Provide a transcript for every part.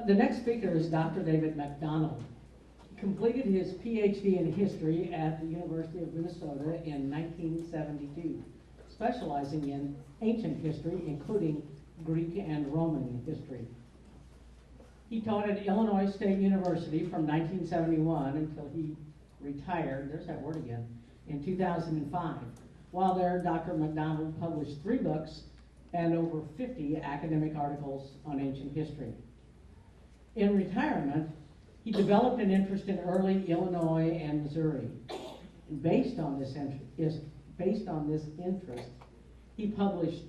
The next speaker is Dr. David Mcdonald. He completed his PhD in history at the University of Minnesota in 1972, specializing in ancient history, including Greek and Roman history. He taught at Illinois State University from 1971 until he retired, there's that word again, in 2005. While there, Dr. Macdonald published 3 books and over 50 academic articles on ancient history. In retirement, he developed an interest in early Illinois and Missouri. Based on this interest, he published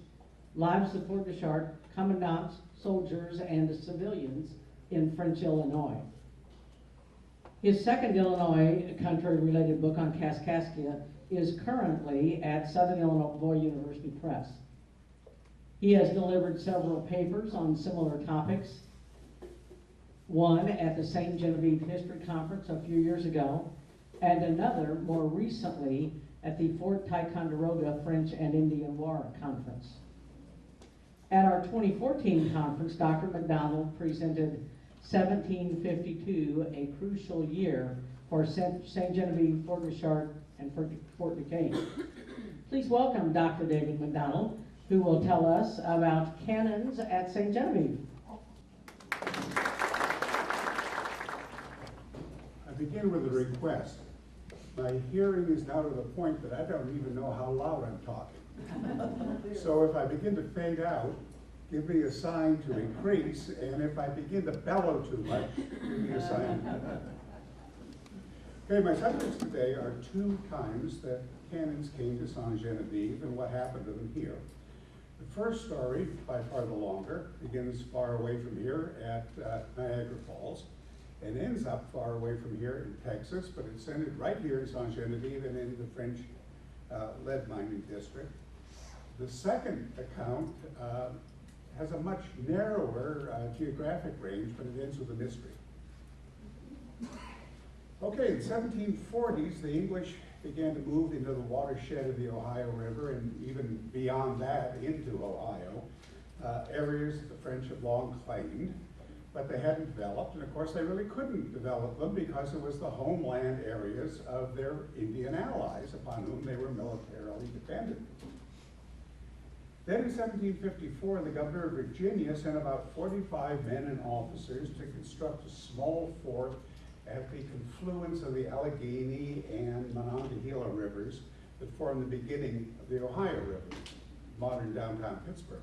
Lives of Fort de Chartres, Commandants, Soldiers, and Civilians in French Illinois. His second Illinois country-related book on Kaskaskia is currently at Southern Illinois University Press. He has delivered several papers on similar topics, one at the St. Genevieve History Conference a few years ago, and another more recently at the Fort Ticonderoga French and Indian War Conference. At our 2014 conference, Dr. Macdonald presented 1752, a crucial year for St. Genevieve, Fort de Chartres, and Fort Duquesne. Please welcome Dr. David Mcdonald, who will tell us about cannons at St. Genevieve. I begin with a request. My hearing is now to the point that I don't even know how loud I'm talking. So if I begin to fade out, give me a sign to increase, and if I begin to bellow too much, give me a sign. Okay, my subjects today are 2 times that cannons came to St. Genevieve and what happened to them here. The first story, by far the longer, begins far away from here at Niagara Falls and ends up far away from here in Texas, but it's ended right here in St. Genevieve and in the French lead mining district. The second account has a much narrower geographic range, but it ends with a mystery. Okay, in the 1740s, the English began to move into the watershed of the Ohio River and even beyond that into Ohio, areas that the French had long claimed, but they hadn't developed, and of course they really couldn't develop them because it was the homeland areas of their Indian allies upon whom they were militarily dependent. Then in 1754, the governor of Virginia sent about 45 men and officers to construct a small fort at the confluence of the Allegheny and Monongahela rivers that form the beginning of the Ohio River, modern downtown Pittsburgh.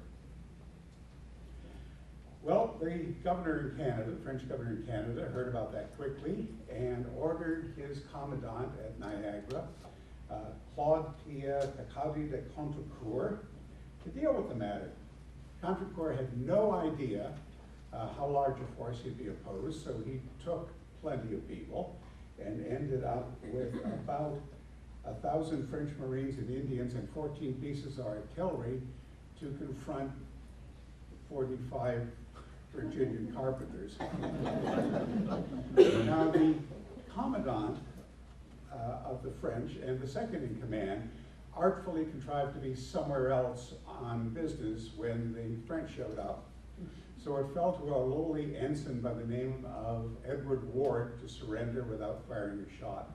Well, the governor in Canada, the French governor in Canada, heard about that quickly and ordered his commandant at Niagara, Claude Tacadi de Contrecoeur, to deal with the matter. Contrecoeur had no idea how large a force he'd be opposed, so he took plenty of people and ended up with about 1,000 French Marines and Indians and 14 pieces of artillery to confront 45 Virginian carpenters. Now the commandant of the French and the second in command artfully contrived to be somewhere else on business when the French showed up. So it fell to a lowly ensign by the name of Edward Ward to surrender without firing a shot.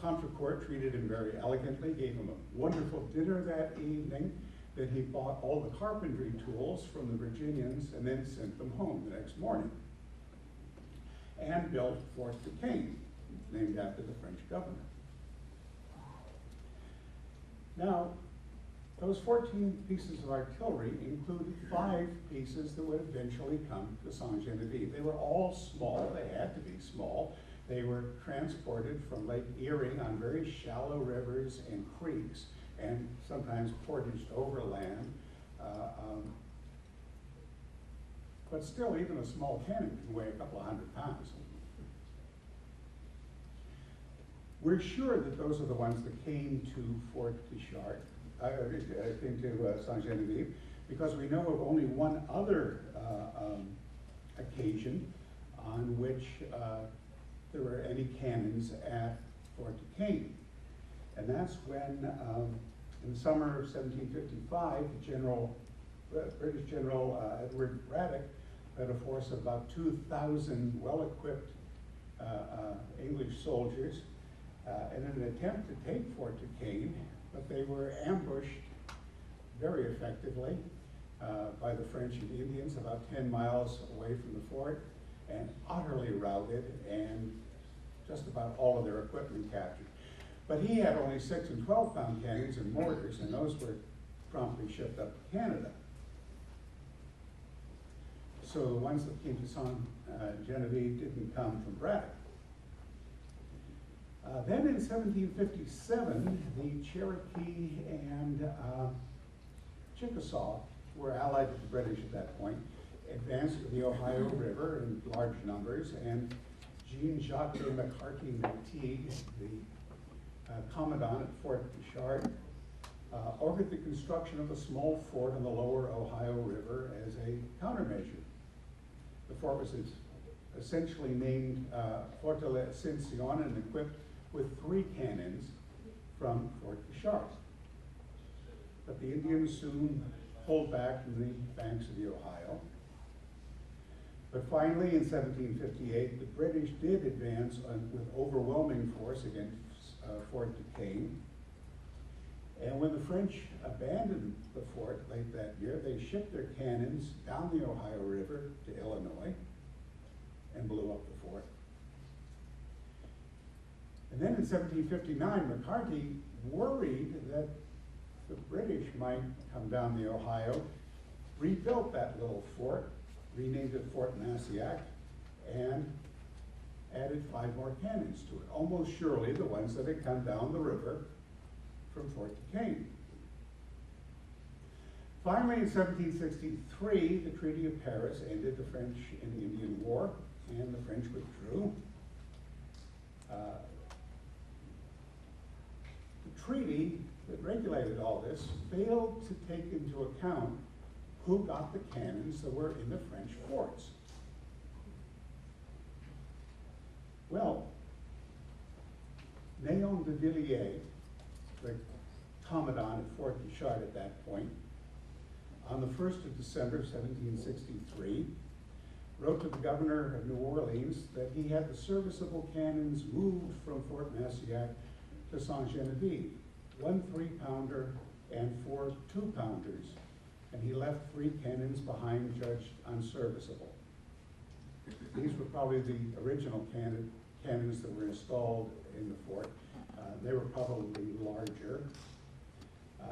Contrecoeur treated him very elegantly, gave him a wonderful dinner that evening. Then he bought all the carpentry tools from the Virginians and then sent them home the next morning. And built Fort Duquesne, named after the French governor. Now, those 14 pieces of artillery include 5 pieces that would eventually come to St. Genevieve. They were all small, they had to be small. They were transported from Lake Erie on very shallow rivers and creeks, and sometimes portaged overland. But still, even a small cannon can weigh a couple of 100 pounds. We're sure that those are the ones that came to Fort de Chartres, came to St. Genevieve, because we know of only one other occasion on which there were any cannons at Fort Duquesne. And that's when, in the summer of 1755, British General Edward Braddock had a force of about 2,000 well-equipped English soldiers in an attempt to take Fort Duquesne, but they were ambushed very effectively by the French and Indians about 10 miles away from the fort, and utterly routed, and just about all of their equipment captured. But he had only 6 and 12-pound cannons and mortars, and those were promptly shipped up to Canada. So the ones that came to Genevieve didn't come from Braddock. Then in 1757, the Cherokee and Chickasaw were allied with the British at that point, advanced to the Ohio River in large numbers, and Jean-Jacques de McCarty-McTeague, the commandant at Fort Deschartres, ordered the construction of a small fort on the lower Ohio River as a countermeasure. The fort was essentially named Fort de la Ascension and equipped with 3 cannons from Fort Deschartres. But the Indians soon pulled back from the banks of the Ohio. But finally, in 1758, the British did advance with overwhelming force against Fort Duquesne. And when the French abandoned the fort late that year, they shipped their cannons down the Ohio River to Illinois and blew up the fort. And then in 1759, McCarty, worried that the British might come down the Ohio, rebuilt that little fort, renamed it Fort Massiac, and added 5 more cannons to it, almost surely the ones that had come down the river from Fort Duquesne. Finally, in 1763, the Treaty of Paris ended the French and Indian War, and the French withdrew. The treaty that regulated all this failed to take into account who got the cannons that were in the French forts. Well, Léon de Villiers, the commandant at Fort Deschartres at that point, on the 1st of December 1763, wrote to the governor of New Orleans that he had the serviceable cannons moved from Fort Massiac to Sainte-Geneviève, 1 3-pounder and 4 2-pounders, and he left 3 cannons behind judged unserviceable. These were probably the original cannons that were installed in the fort. They were probably larger.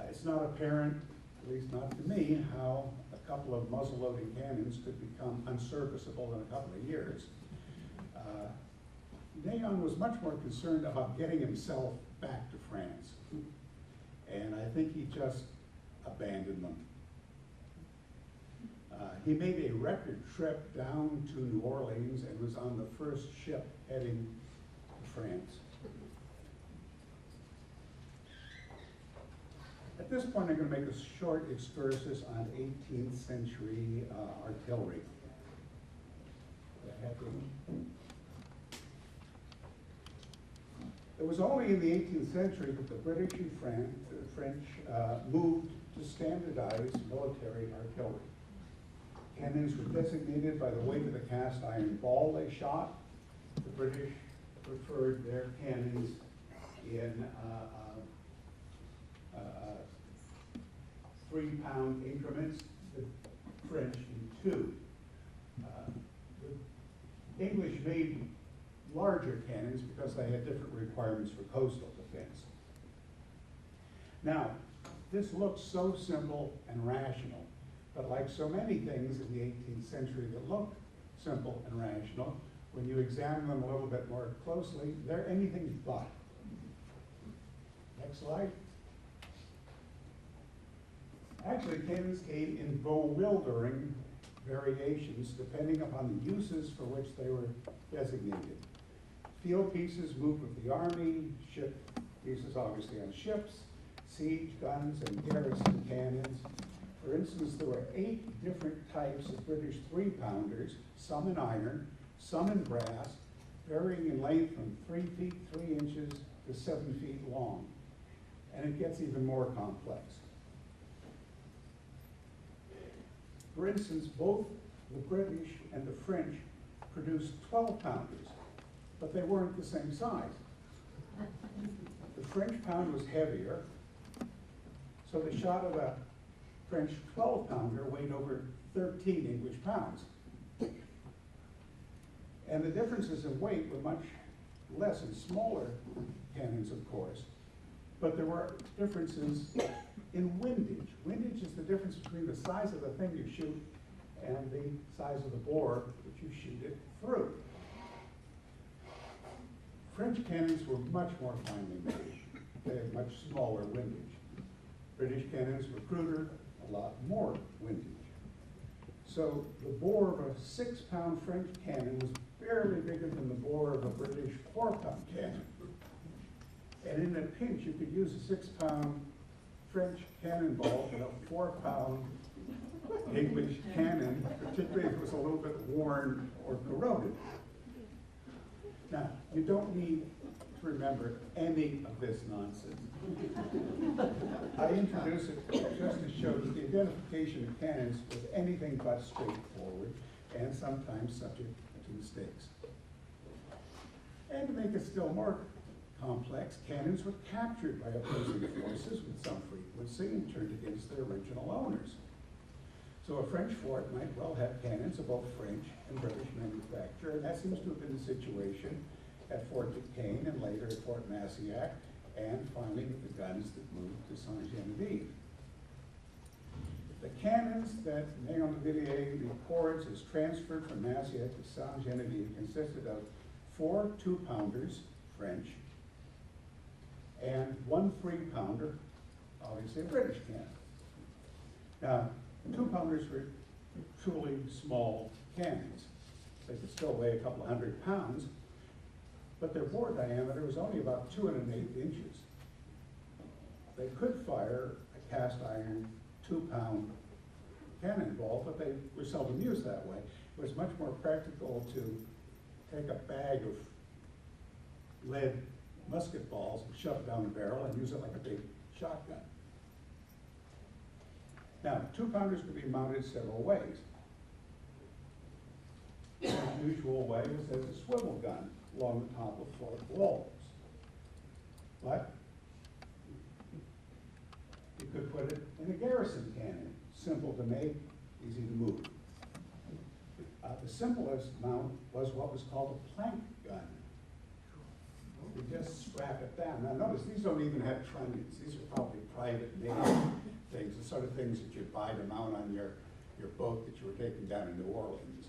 It's not apparent, at least not to me, how a couple of muzzle-loading cannons could become unserviceable in a couple of years. Léon was much more concerned about getting himself back to France, and I think he just abandoned them. He made a record trip down to New Orleans and was on the first ship heading to France. At this point, I'm going to make a short excursus on 18th century artillery. It was only in the 18th century that the British and French moved to standardize military artillery. Cannons were designated by the weight of the cast iron ball they shot. The British preferred their cannons in 3-pound increments, the French in 2. The English made larger cannons because they had different requirements for coastal defense. Now, this looks so simple and rational, but like so many things in the 18th century that look simple and rational, when you examine them a little bit more closely, they're anything but. Next slide. Actually, cannons came in bewildering variations depending upon the uses for which they were designated. Field pieces moved with the army, ship pieces obviously on ships, siege guns, and garrison cannons. For instance, there were 8 different types of British 3-pounders, some in iron, some in brass, varying in length from 3 feet 3 inches to 7 feet long. And it gets even more complex. For instance, both the British and the French produced 12-pounders, but they weren't the same size. The French pound was heavier, so the shot of a French 12-pounder weighed over 13 English pounds. And the differences in weight were much less in smaller cannons, of course, but there were differences in windage. Windage is the difference between the size of the thing you shoot and the size of the bore that you shoot it through. French cannons were much more finely made. They had much smaller windage. British cannons were cruder, a lot more windage. So the bore of a 6-pound French cannon was barely bigger than the bore of a British 4-pound cannon. And in a pinch, you could use a 6-pound French cannonball in a 4-pound English cannon, particularly if it was a little bit worn or corroded. Now, you don't need to remember any of this nonsense. I introduce it just to show that the identification of cannons was anything but straightforward and sometimes subject to mistakes. And to make it still more complex, cannons were captured by opposing forces with some frequency and turned against their original owners. So a French fort might well have cannons of both French and British manufacture, and that seems to have been the situation at Fort Duquesne and later at Fort Massiac, and finally with the guns that moved to Saint-Genevieve. The cannons that Léon de Villiers records as transferred from Massiac to Saint-Genevieve consisted of 4 2-pounders, French, and 1 3-pounder, obviously a British cannon. Now, 2-pounders were truly small cannons. They could still weigh a couple of 100 pounds, but their bore diameter was only about 2 1/8 inches. They could fire a cast iron 2-pound cannonball, but they were seldom used that way. It was much more practical to take a bag of lead musket balls and shove it down the barrel and use it like a big shotgun. Now, 2-pounders could be mounted several ways. The usual way is as a swivel gun along the top of fort walls. But you could put it in a garrison cannon, simple to make, easy to move. The simplest mount was what was called a plank gun. You just strap it down. Now notice, these don't even have trunnions. These are probably private made things, the sort of things that you buy to mount on your boat that you were taking down in New Orleans.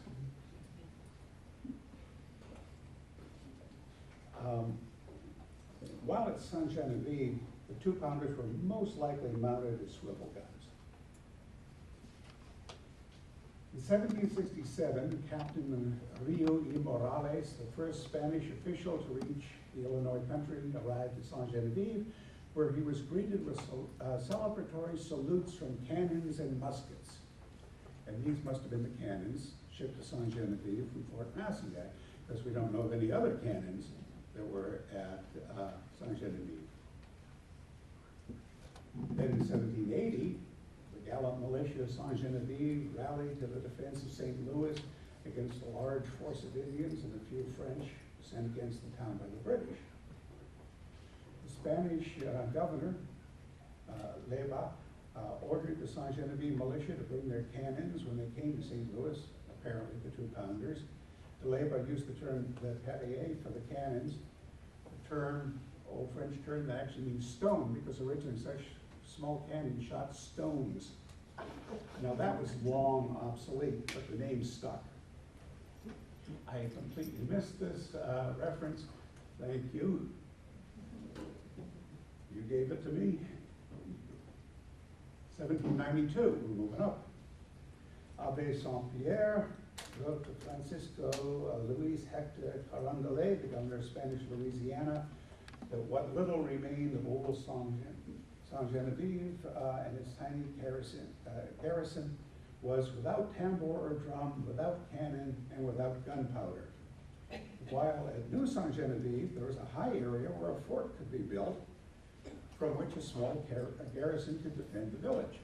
While at Saint-Genevieve, the 2-pounders were most likely mounted as swivel guns. In 1767, Captain Rio y Morales, the first Spanish official to reach the Illinois country, arrived at Saint-Genevieve, where he was greeted with celebratory salutes from cannons and muskets. And these must have been the cannons shipped to Saint-Genevieve from Fort Massiac, because we don't know of any other cannons that were at Saint-Genevieve. Then in 1780, the gallant militia of Saint-Genevieve rallied to the defense of St. Louis against a large force of Indians and a few French sent against the town by the British. The Spanish governor, Leyva, ordered the Saint-Genevieve militia to bring their cannons when they came to St. Louis, apparently the 2-pounders. Leyva used the term le perrier for the cannons, the term, old French term that actually means stone, because originally such small cannons shot stones. Now that was long obsolete, but the name stuck. I completely missed this reference. Thank you. You gave it to me. 1792, we're moving up. Abbé Saint-Pierre wrote to Francisco Luis Hector Carondelet, the governor of Spanish Louisiana, that what little remained of old Saint-Genevieve and its tiny garrison was without tambour or drum, without cannon, and without gunpowder. While at New Saint-Genevieve, there was a high area where a fort could be built from which a small garrison could defend the village.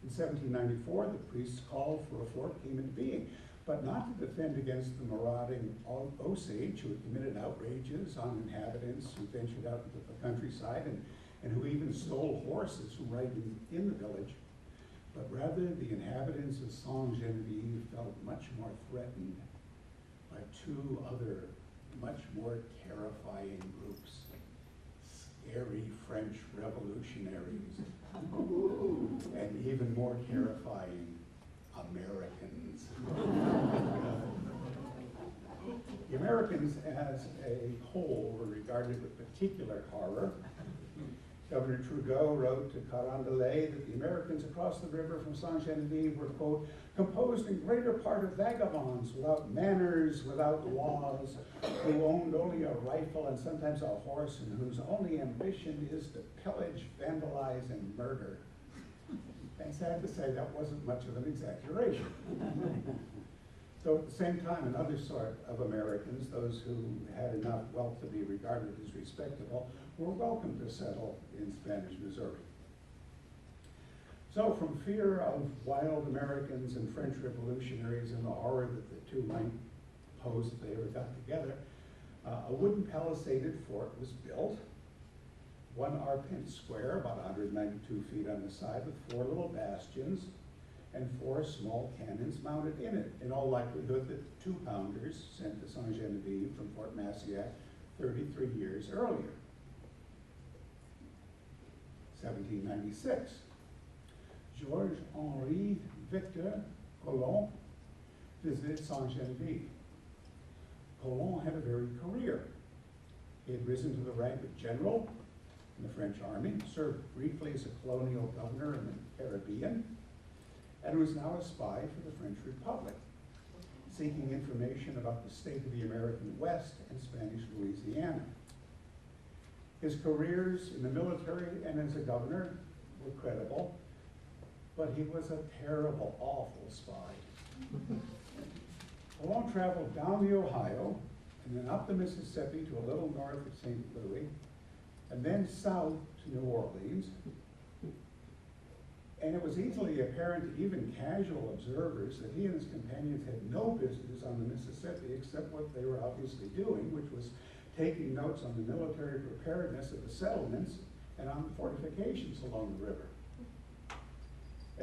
In 1794, the priests called for a fort came into being, but not to defend against the marauding Osage who had committed outrages on inhabitants who ventured out into the countryside and who even stole horses from right in the village, but rather the inhabitants of Sainte-Geneviève felt much more threatened by two other much more terrifying groups, scary French revolutionaries, and even more terrifying Americans. The Americans as a whole were regarded with particular horror. Governor Trudeau wrote to Carondelet that the Americans across the river from Sainte-Geneviève were, quote, composed in greater part of vagabonds, without manners, without laws, who owned only a rifle and sometimes a horse, and whose only ambition is to pillage, vandalize, and murder. And sad to say, that wasn't much of an exaggeration. So at the same time, another sort of Americans, those who had enough wealth to be regarded as respectable, were welcome to settle in Spanish Missouri. So from fear of wild Americans and French revolutionaries and the horror that the two might pose if they ever got together, a wooden palisaded fort was built, 1 arpent square, about 192 feet on the side, with 4 little bastions and 4 small cannons mounted in it. In all likelihood, the 2-pounders sent to Sainte-Geneviève from Fort Massiac 33 years earlier. 1796. Georges-Henri Victor Colomb visited Sainte-Geneviève. Colomb had a varied career. He had risen to the rank of general in the French army, served briefly as a colonial governor in the Caribbean, and was now a spy for the French Republic, seeking information about the state of the American West and Spanish Louisiana. His careers in the military and as a governor were credible, but he was a terrible, awful spy. Colomb traveled down the Ohio and then up the Mississippi to a little north of St. Louis, and then south to New Orleans. And it was easily apparent to even casual observers that he and his companions had no business on the Mississippi except what they were obviously doing, which was taking notes on the military preparedness of the settlements and on the fortifications along the river.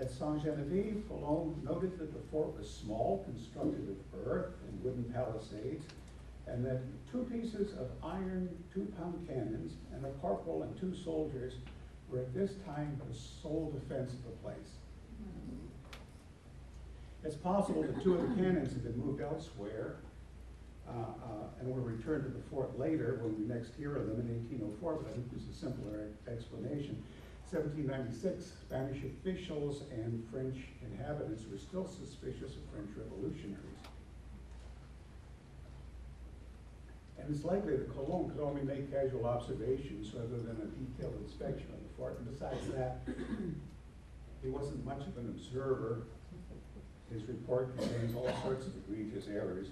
At Sainte-Geneviève, Colomb noted that the fort was small, constructed of earth and wooden palisades, and that 2 pieces of iron 2-pound cannons and a corporal and 2 soldiers were at this time the sole defense of the place. It's possible that 2 of the cannons had been moved elsewhere and were returned to the fort later when we next hear of them in 1804, but I think there's a simpler explanation. 1796, Spanish officials and French inhabitants were still suspicious of French revolutionaries. And it's likely that Colomb could only make casual observations rather than a detailed inspection of the fort. And besides that, he wasn't much of an observer. His report contains all sorts of egregious errors.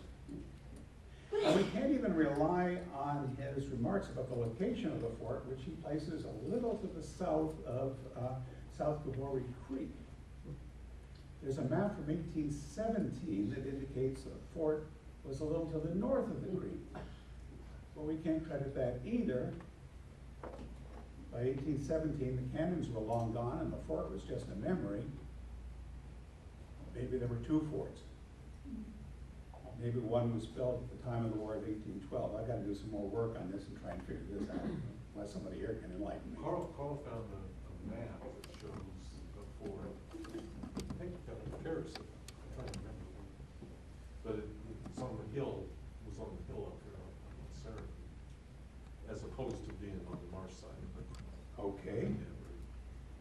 And we can't even rely on his remarks about the location of the fort, which he places a little to the south of South Gavory Creek. There's a map from 1817 that indicates the fort was a little to the north of the creek. Well, we can't credit that either. By 1817, the cannons were long gone and the fort was just a memory. Maybe there were 2 forts. Maybe one was built at the time of the war of 1812. I've got to do some more work on this and try and figure this out, unless somebody here can enlighten me. Carl found a map that shows the fort. I think Paris, I'm trying to remember. But it's on the hill, it was on the hill up here on Sarah, as opposed to being on the marsh side. Okay.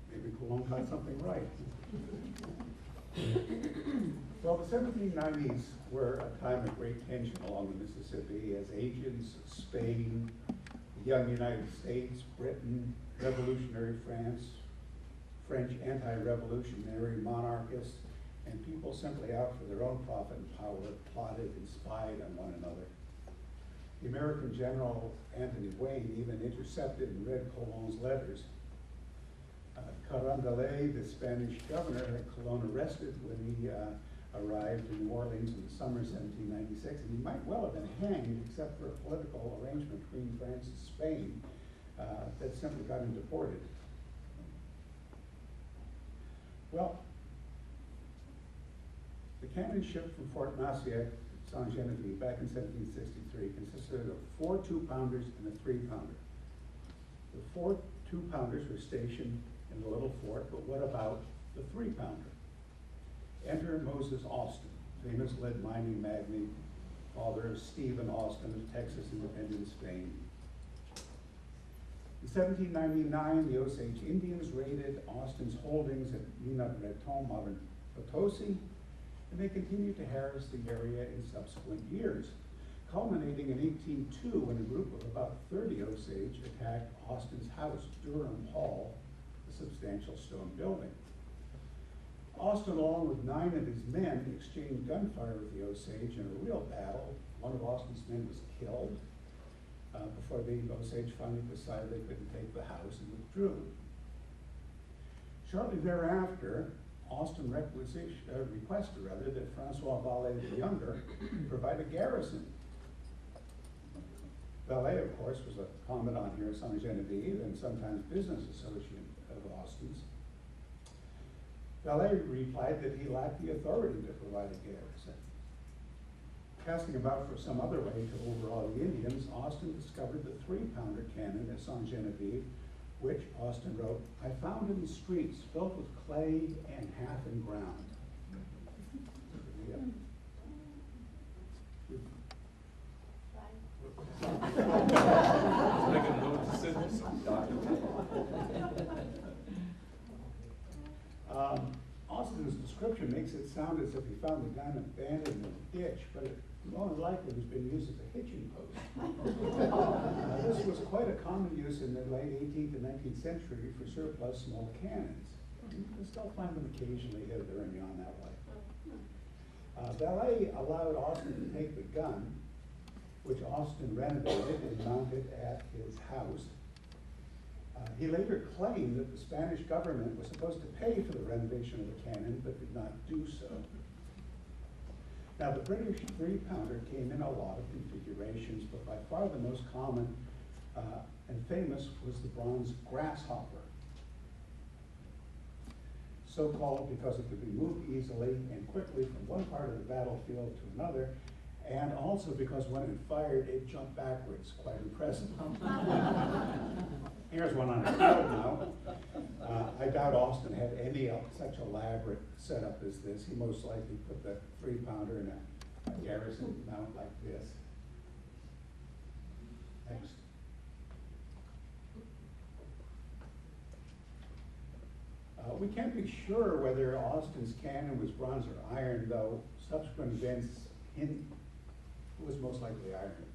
Maybe Colomb got something right. Well, the 1790s were a time of great tension along the Mississippi as agents of Spain, the young United States, Britain, revolutionary France, French anti-revolutionary monarchists, and people simply out for their own profit and power plotted and spied on one another. The American general Anthony Wayne even intercepted and read Colomb's letters. Carondelet, the Spanish governor, had Colon arrested when he arrived in New Orleans in the summer of 1796, and he might well have been hanged except for a political arrangement between France and Spain that simply got him deported. Well, the cannon shipped from Fort Massiac, Saint Genevieve, back in 1763 consisted of 4 2-pounders and a 3-pounder. The 4 2-pounders were stationed in the little fort, but what about the 3-pounder? Enter Moses Austin, famous lead mining magnate, father of Stephen Austin of Texas independence fame. In 1799, the Osage Indians raided Austin's holdings at Mina Breton, modern Potosi, and they continued to harass the area in subsequent years, culminating in 1802 when a group of about 30 Osage attacked Austin's house, Durham Hall, a substantial stone building. Austin, along with 9 of his men, exchanged gunfire with the Osage in a real battle. One of Austin's men was killed before the Osage finally decided they couldn't take the house and withdrew. Shortly thereafter, Austin requested that Francois Vallée the Younger provide a garrison. Vallée, of course, was a commandant here at Saint Genevieve and sometimes business associate of Austin's. Vallée replied that he lacked the authority to provide a garrison. Casting about for some other way to overawe the Indians, Austin discovered the 3-pounder cannon at Saint Genevieve, which, Austin wrote, I found in the streets filled with clay and half in ground. Making note to send you some Austin's description makes it sound as if he found the gun abandoned in a ditch, but it more than likely has been used as a hitching post. This was quite a common use in the late 18th and 19th century for surplus small cannons. You can still find them occasionally here, there, and beyond that way. Vallée allowed Austin to take the gun, which Austin renovated and mounted at his house. He later claimed that the Spanish government was supposed to pay for the renovation of the cannon, but did not do so. Now, the British 3-pounder came in a lot of configurations, but by far the most common and famous was the bronze Grasshopper. So called because it could be moved easily and quickly from one part of the battlefield to another, and also because when it fired, it jumped backwards, quite impressive. Here's one on a field now. I doubt Austin had any such elaborate setup as this. He most likely put the 3-pounder in a garrison mount like this. Next. We can't be sure whether Austin's cannon was bronze or iron, though subsequent events hint it was most likely iron.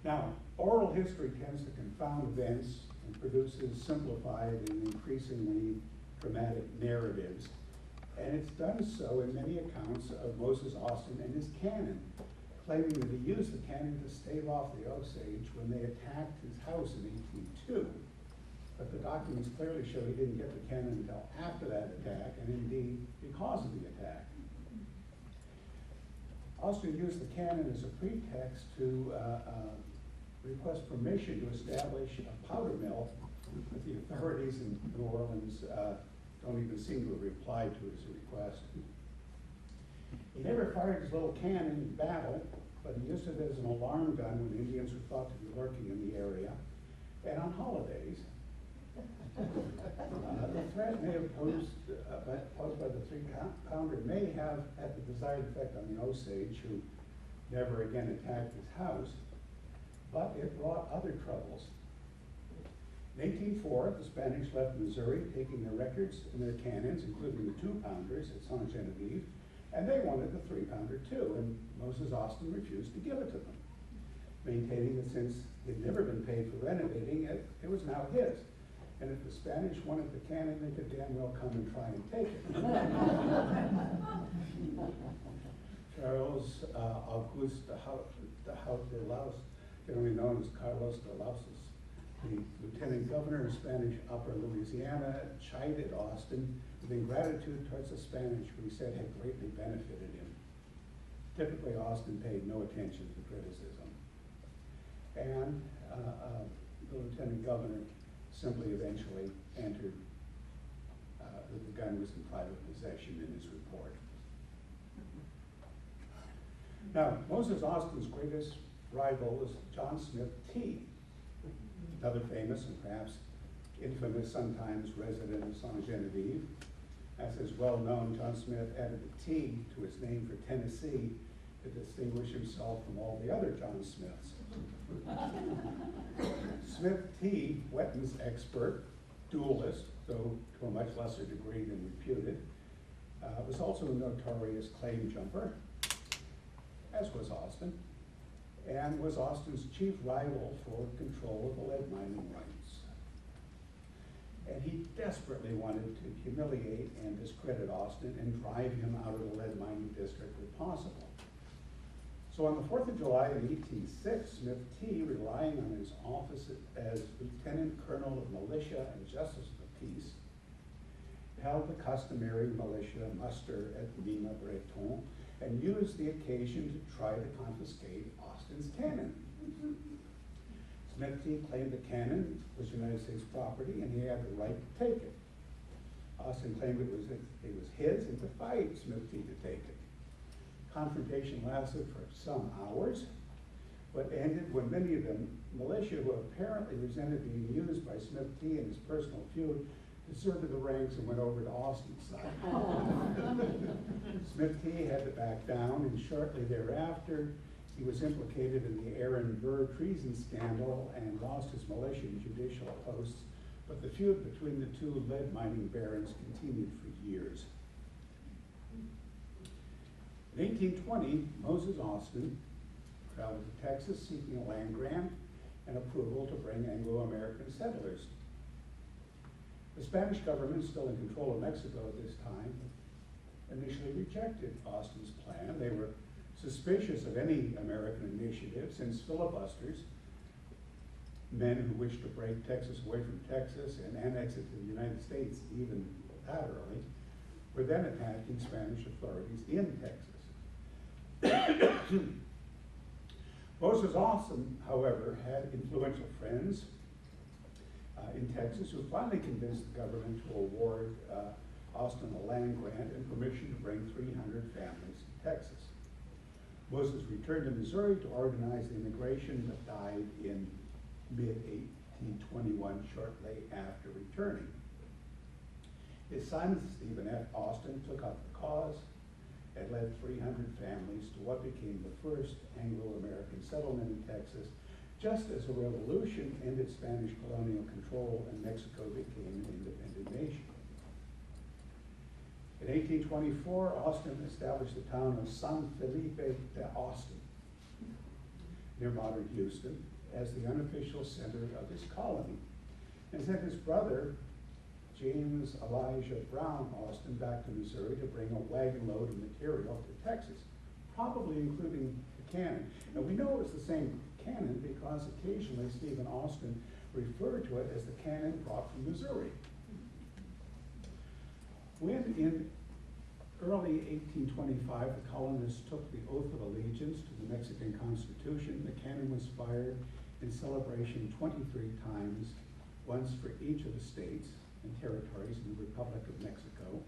Now, oral history tends to confound events and produces simplified and increasingly dramatic narratives. And it's done so in many accounts of Moses Austin and his cannon, claiming that he used the cannon to stave off the Osage when they attacked his house in 1802. But the documents clearly show he didn't get the cannon until after that attack, and indeed because of the attack. Austin used the cannon as a pretext to request permission to establish a powder mill, but the authorities in New Orleans don't even seem to have replied to his request. He never fired his little cannon in battle, but he used it as an alarm gun when Indians were thought to be lurking in the area, and on holidays. The threat may have posed by the 3-pounder may have had the desired effect on the Osage, who never again attacked his house, but it brought other troubles. In 1804, the Spanish left Missouri, taking their records and their cannons, including the 2-pounders at Saint Genevieve, and they wanted the 3-pounder too, and Moses Austin refused to give it to them, maintaining that since they'd never been paid for renovating it, it was now his. And if the Spanish wanted the cannon, they could damn well come and try and take it. Charles Auguste de Haut de Laus, generally known as Carlos de Laus's The lieutenant governor of Spanish Upper Louisiana chided Austin with ingratitude towards the Spanish, who he said had greatly benefited him. Typically, Austin paid no attention to criticism. And the lieutenant governor simply eventually entered that the gun was in private possession in his report. Now, Moses Austin's greatest rival was John Smith T., another famous and perhaps infamous, sometimes resident of Saint Genevieve. As is well known, John Smith added a T to his name for Tennessee to distinguish himself from all the other John Smiths. Smith T., weapons expert, duelist, though to a much lesser degree than reputed, was also a notorious claim jumper, as was Austin, and was Austin's chief rival for control of the lead mining rights. And he desperately wanted to humiliate and discredit Austin and drive him out of the lead mining district if possible. So on the 4th of July in 1806, Smith T., relying on his office as Lieutenant Colonel of Militia and Justice of the Peace, held the customary militia muster at Lima Breton and used the occasion to try to confiscate Austin's cannon. Smith T. claimed the cannon was United States property and he had the right to take it. Austin claimed it was his and defied Smith T. to take it. Confrontation lasted for some hours, but ended when many of the militia who apparently resented being used by Smith T. in his personal feud deserted the ranks and went over to Austin's side. Smith T. had to back down, and shortly thereafter, he was implicated in the Aaron Burr treason scandal and lost his militia and judicial posts, but the feud between the two lead mining barons continued for years. In 1820, Moses Austin traveled to Texas seeking a land grant and approval to bring Anglo-American settlers. The Spanish government, still in control of Mexico at this time, initially rejected Austin's plan. They were suspicious of any American initiative, since filibusters, men who wished to break Texas away from Texas and annex it to the United States even that early, were then attacking Spanish authorities in Texas. Moses Austin, however, had influential friends in Texas who finally convinced the government to award Austin a land grant and permission to bring 300 families to Texas. Moses returned to Missouri to organize the immigration that died in mid-1821, shortly after returning. His son, Stephen F. Austin, took up the cause and led 300 families to what became the first Anglo-American settlement in Texas, just as a revolution ended Spanish colonial control and Mexico became an independent nation. In 1824, Austin established the town of San Felipe de Austin, near modern Houston, as the unofficial center of his colony, and sent his brother, James Elijah Brown Austin, back to Missouri to bring a wagon load of material to Texas, probably including the cannon. And we know it was the same cannon because occasionally Stephen Austin referred to it as the cannon brought from Missouri. When in early 1825 the colonists took the oath of allegiance to the Mexican Constitution, the cannon was fired in celebration 23 times, once for each of the states and territories in the Republic of Mexico.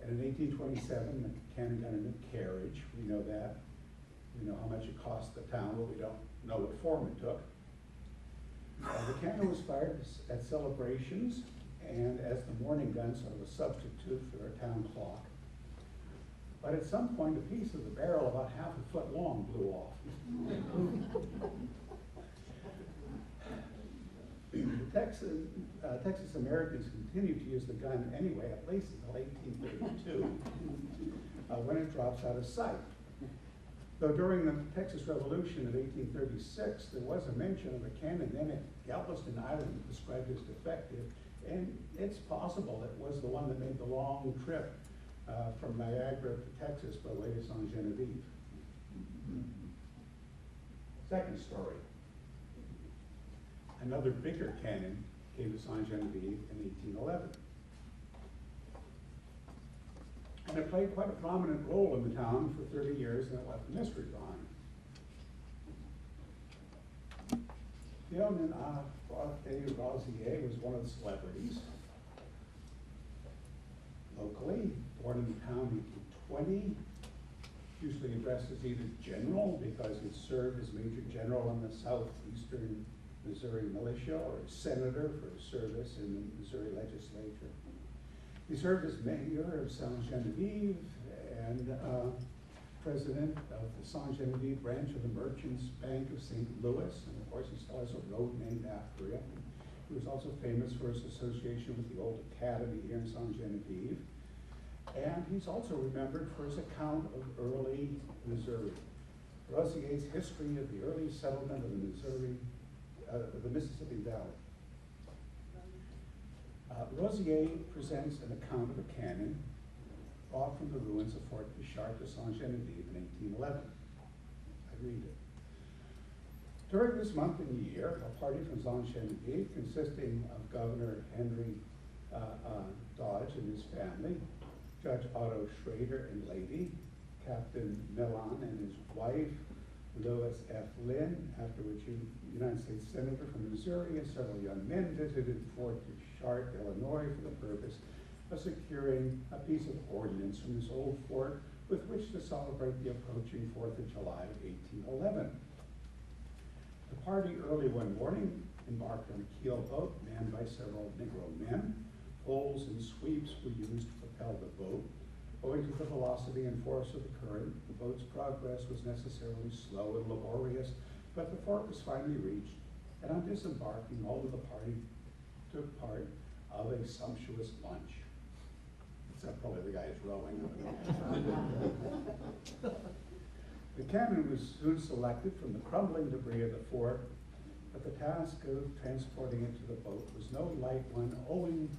And in 1827, the cannon got a new carriage. We know that. We know how much it cost the town, but we don't know what form it took. The cannon was fired at celebrations and as the morning gun, sort of a substitute for our town clock. But at some point, a piece of the barrel about half a foot long blew off. Texas Americans continued to use the gun anyway, at least until 1832, when it drops out of sight. Though during the Texas Revolution of 1836, there was a mention of a cannon then at Galveston Island described as defective, and it's possible it was the one that made the long trip from Niagara to Texas by way of Saint Genevieve. Second story. another bigger cannon came to Saint Genevieve in 1811. And it played quite a prominent role in the town for 30 years, and it left a mystery behind. Theonin Rosier was one of the celebrities. Locally, born in the town in 1820, usually addressed as either general because he served as major general in the southeastern Missouri militia, or as senator for his service in the Missouri legislature. He served as mayor of Saint Genevieve and president of the Saint Genevieve branch of the Merchants Bank of St. Louis, and of course he still has a road named after him. He was also famous for his association with the Old Academy here in Saint Genevieve. And he's also remembered for his account of early Missouri. Rosier's history of the early settlement of the Mississippi Valley. Rosier presents an account of a cannon brought from the ruins of Fort Pichard to Saint Genevieve in 1811. I read it. During this month and year, a party from Saint Genevieve, consisting of Governor Henry Dodge and his family, Judge Otto Schrader and lady, Captain Millan and his wife, Lois F. Lynn, after which a United States Senator from Missouri and several young men visited Fort Pichard, Illinois, for the purpose of securing a piece of ordnance from this old fort with which to celebrate the approaching 4th of July of 1811. The party early one morning embarked on a keelboat manned by several Negro men. Poles and sweeps were used to propel the boat. Owing to the velocity and force of the current, the boat's progress was necessarily slow and laborious, but the fort was finally reached, and on disembarking, all of the party took part of a sumptuous lunch. Except probably the guy who's rowing. The cannon was soon selected from the crumbling debris of the fort, but the task of transporting it to the boat was no light one, owing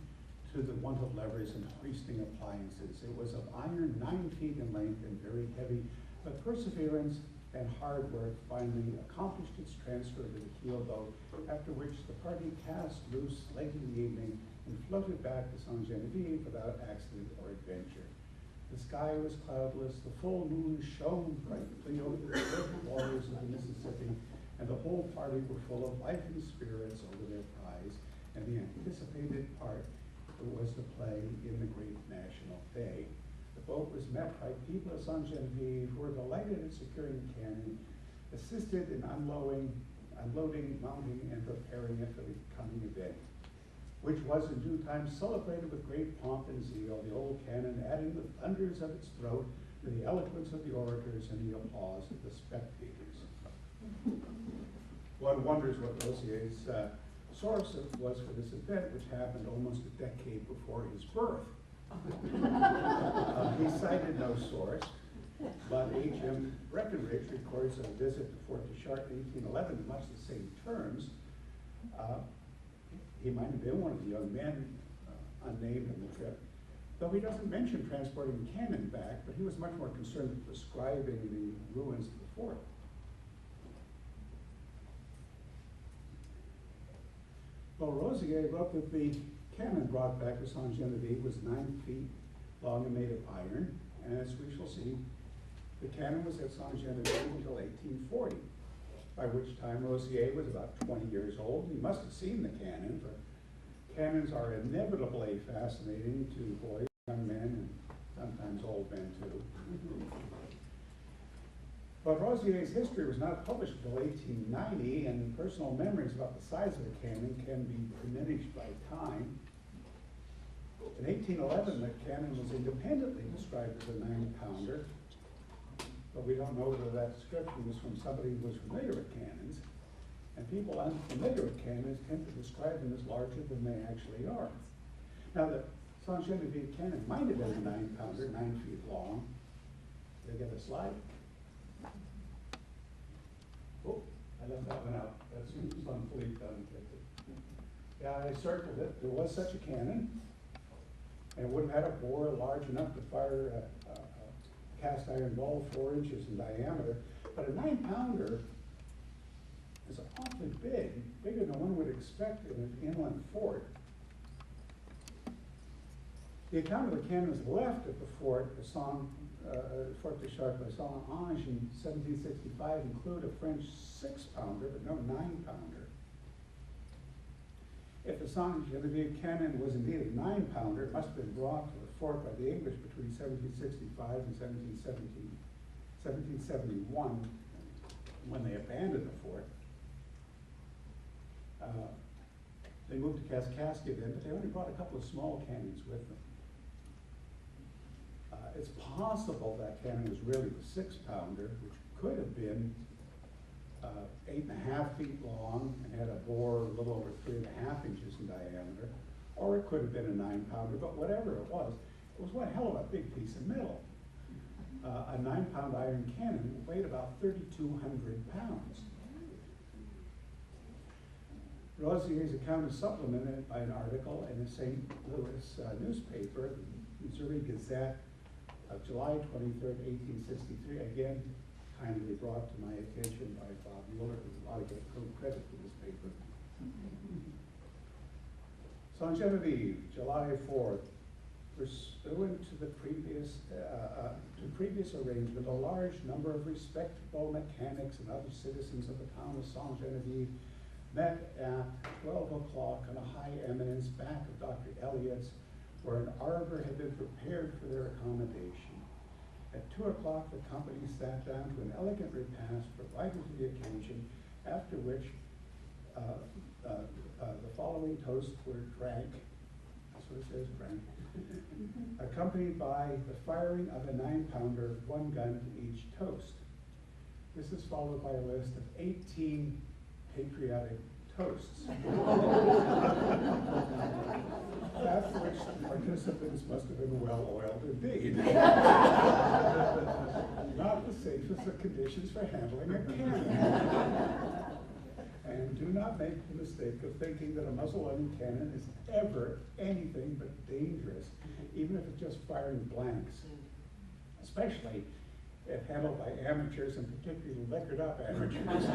to the want of levers and hoisting appliances. It was of iron 9 feet in length and very heavy, but perseverance and hard work finally accomplished its transfer to the keelboat, after which the party cast loose late in the evening and floated back to Saint Genevieve without accident or adventure. The sky was cloudless, the full moon shone brightly over the great waters of the Mississippi, and the whole party were full of life and spirits over their prize and the anticipated part it was to play in the great national day. The boat was met by people of Saint Genevieve who were delighted at securing the cannon, assisted in unloading, mounting, and preparing it for the coming event, which was in due time celebrated with great pomp and zeal, the old cannon adding the thunders of its throat to the eloquence of the orators and the applause of the spectators. One wonders what Rosier's source was for this event, which happened almost a decade before his birth. He cited no source, but H.M. Breckenridge records a visit to Fort Pichard in 1811 in much the same terms. He might have been one of the young men unnamed on the trip, though he doesn't mention transporting the cannon back, but he was much more concerned with describing the ruins of the fort. Well, Rosier wrote that the cannon brought back to Saint Genevieve was 9 feet long and made of iron, and as we shall see, the cannon was at Saint Genevieve until 1840, by which time Rosier was about 20 years old. He must have seen the cannon, for cannons are inevitably fascinating to boys, young men, and sometimes old men too. But Rosier's history was not published until 1890, and personal memories about the size of the cannon can be diminished by time. In 1811, the cannon was independently described as a 9-pounder, but we don't know whether that description was from somebody who was familiar with cannons, and people unfamiliar with cannons tend to describe them as larger than they actually are. Now, the Saint Genevieve cannon might have been a 9-pounder, 9 feet long. Did I get a slide? Oh, I left that one out. That's some fleet done. Yeah, I circled it. There was such a cannon, and it would have had a bore large enough to fire a cast iron ball 4 inches in diameter. But a 9-pounder It's awfully big, bigger than one would expect in an inland fort. The account of the cannons left at the fort, Fort de Chartres by Saint-Ange in 1765 include a French 6-pounder, but no 9-pounder. If the Saint-Genevieve cannon was indeed a 9-pounder, it must have been brought to the fort by the English between 1765 and 1771, when they abandoned the fort. They moved to Kaskaskia then, but they only brought a couple of small cannons with them. It's possible that cannon was really the 6-pounder, which could have been 8.5 feet long and had a bore a little over 3.5 inches in diameter, or it could have been a 9-pounder, but whatever it was one hell of a big piece of metal. A 9-pound iron cannon weighed about 3,200 pounds. Rosier's account is supplemented by an article in the St. Louis newspaper, the Missouri Gazette, of July 23rd, 1863, again kindly brought to my attention by Bob Mueller, who ought to get credit for this paper. Saint-Genevieve, July 4th, pursuant to the previous arrangement, a large number of respectable mechanics and other citizens of the town of Saint-Genevieve met at 12 o'clock on a high eminence back of Dr. Elliott's, where an arbor had been prepared for their accommodation. At 2 o'clock, the company sat down to an elegant repast provided for the occasion, after which the following toasts were drank. That's what it says, drank. Accompanied by the firing of a 9-pounder, 1 gun to each toast. This is followed by a list of 18 patriotic toasts. After which the participants must have been well-oiled indeed. Not the safest of conditions for handling a cannon. And do not make the mistake of thinking that a muzzle-loading cannon is ever anything but dangerous, even if it's just firing blanks. Especially if handled by amateurs, and particularly liquored-up amateurs.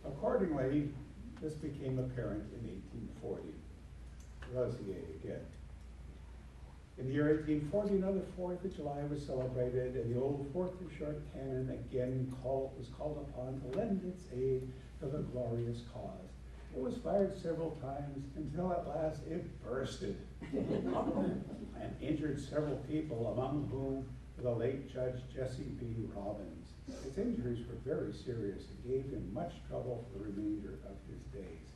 Accordingly, this became apparent in 1840. Rosier again. In the year 1840, another 4th of July was celebrated, and the old Fort de Chartres cannon again was called upon to lend its aid to the glorious cause. It was fired several times until at last it bursted and injured several people, among whom the late Judge Jesse B. Robbins. Its injuries were very serious and gave him much trouble for the remainder of his days.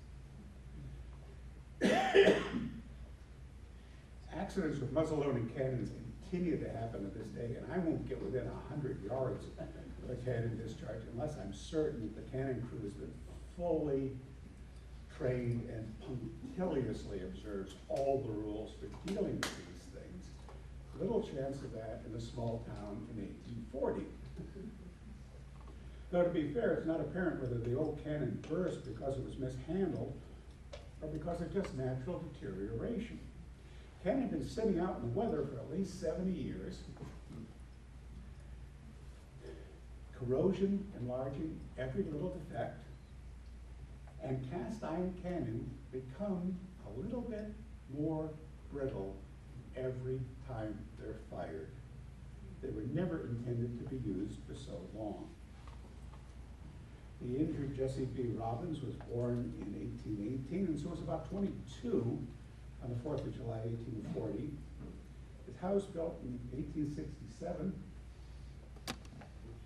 Accidents with muzzle-loading cannons continue to happen to this day, and I won't get within 100 yards of a cannon discharge unless I'm certain that the cannon crew has been fully trained and punctiliously observes all the rules for dealing with these things. Little chance of that in a small town in 1840. Though to be fair, it's not apparent whether the old cannon burst because it was mishandled or because of just natural deterioration. Cannon had been sitting out in the weather for at least 70 years. Corrosion enlarging every little defect, and cast iron cannon become a little bit more brittle every time they're fired. They were never intended to be used for so long. The injured Jesse B. Robbins was born in 1818, and so was about 22 on the 4th of July, 1840. His house built in 1867.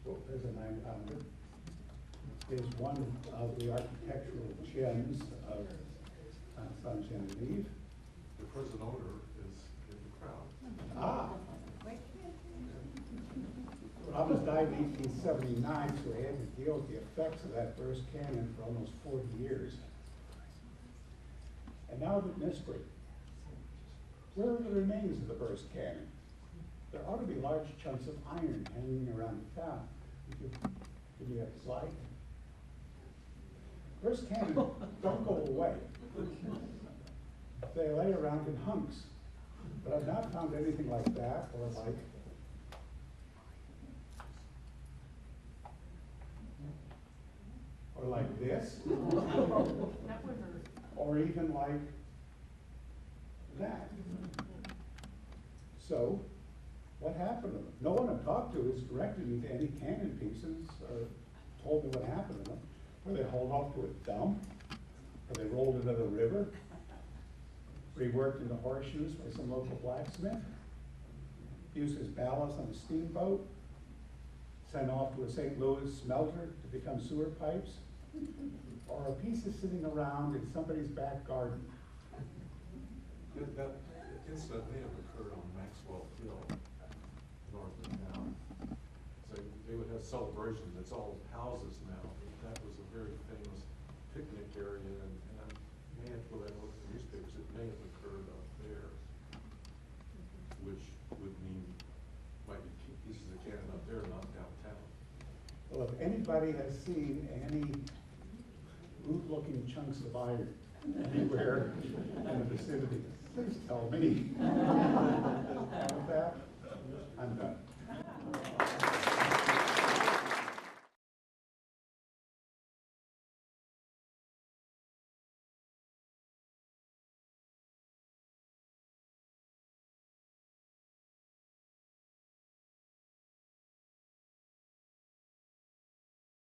Oh, there's a 9-pounder. Is one of the architectural gems of Saint-Genevieve. The present owner is in the crowd. Ah. Robbins died in 1879, so he had to deal with the effects of that burst cannon for almost 40 years. And now the mystery. Where are the remains of the burst cannon? There ought to be large chunks of iron hanging around the town. Give me a slide. Burst cannon don't go away. They lay around in hunks. But I've not found anything like that, or like go like this, That would hurt. or even like that. So, what happened to them? No one I've talked to has directed me to any cannon pieces or told me what happened to them. Were they hauled off to a dump? Or they rolled into the river? Reworked into horseshoes by some local blacksmith? Used as ballast on a steamboat? Sent off to a St. Louis smelter to become sewer pipes? Or a piece is sitting around in somebody's back garden? That incident may have occurred on Maxwell Hill, north of town. So they would have celebrations, it's all houses now. That was a very famous picnic area, and I may have to go back and look at the newspapers, it may have occurred up there, which would mean might be pieces of cannon up there, not downtown. Well, if anybody has seen any root-looking chunks of iron anywhere in the vicinity, please tell me. With that, I'm done.